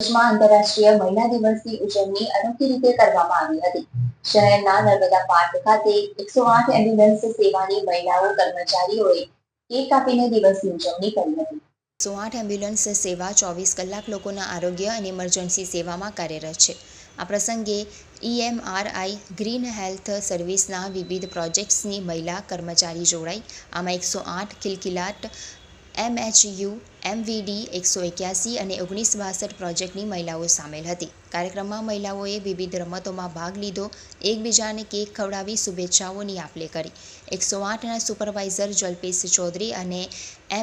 ભુજમાં આંતરરાષ્ટ્રીય મહિલા દિવસની ઉજવણી અનોખી રીતે કરવામાં આવી હતી. શહેરના નર્મદા પાર્ક ખાતે 108 એમ્બ્યુલન્સ સેવાની મહિલાઓ કર્મચારીઓએ કેક કાપીને દિવસની ઉજવણી કરી હતી. 108 એમ્બ્યુલન્સ સેવા 24 કલાક લોકોના આરોગ્ય અને ઇમરજન્સી સેવામાં કાર્યરત છે. આ પ્રસંગે EMRI ગ્રીન હેલ્થ સર્વિસના વિવિધ પ્રોજેક્ટ્સની મહિલા કર્મચારી જોડાઈ. આમાં 108 ખિલખિલાટ, MHU, MVD 181 અને 1962 પ્રોજેક્ટની મહિલાઓ સામેલ હતી. કાર્યક્રમમાં મહિલાઓએ વિવિધ રમતોમાં ભાગ લીધો, એકબીજાને કેક ખવડાવી શુભેચ્છાઓની આપ-લે કરી. 108ના સુપરવાઇઝર જલ્પેશ ચૌધરી અને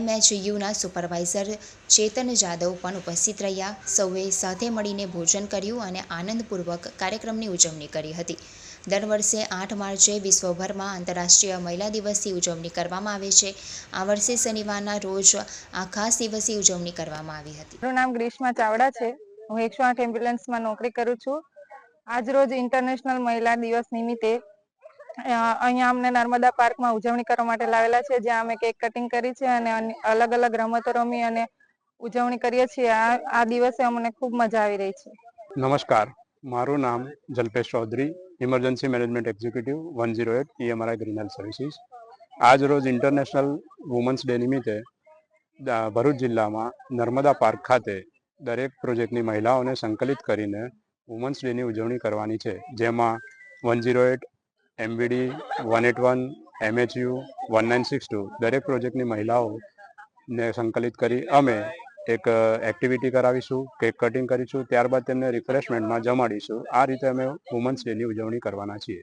MHUના સુપરવાઇઝર ચેતન જાદવ પણ ઉપસ્થિત રહ્યા. સૌએ સાથે મળીને ભોજન કર્યું અને આનંદપૂર્વક કાર્યક્રમની ઉજવણી કરી હતી. દર વર્ષે 8 માર્ચે વિશ્વભરમાં આંતરરાષ્ટ્રીય મહિલા દિવસની ઉજવણી કરવામાં આવે છે. આ વર્ષે શનિવારના રોજ આ ખાસ દિવસની ઉજવણી કરવામાં આવી હતી. મારું નામ ગ્રીષ્મા ચાવડા છે. હું 108 એમ્બ્યુલન્સમાં નોકરી કરું છું. આજ રોજ ઇન્ટરનેશનલ મહિલા દિવસ નિમિત્તે અહીંયા અમને નર્મદા પાર્કમાં ઉજવણી કરવા માટે લાવેલા છે, જ્યાં અમે કેક કટિંગ કરી છે અને અલગ અલગ રમતો રમી અને ઉજવણી કરીએ છીએ. આ દિવસે અમને ખૂબ મજા આવી રહી છે. નમસ્કાર, મારું નામ Jalpesh Chaudhary, emergency management executive 108 EMRI green health services. આજ રોજ ઇન્ટરનેશનલ વુમન્સ ડે નિમિત્તે ભરૂચ જિલ્લામાં નર્મદા પાર્ક ખાતે દરેક પ્રોજેક્ટની મહિલાઓને સંકલિત કરીને વુમન્સ ડેની ઉજવણી કરવાની છે, જેમાં 108, MVD, 181, MHU, 1962 દરેક પ્રોજેક્ટની મહિલાઓને સંકલિત કરી અમે એક એક્ટિવિટી કરાવીશું, કેક કટિંગ કરીશું, ત્યારબાદ તેમને રિફ્રેશમેન્ટમાં જમાડીશું. આ રીતે અમે વુમન્સ ડેની ઉજવણી કરવાના છીએ.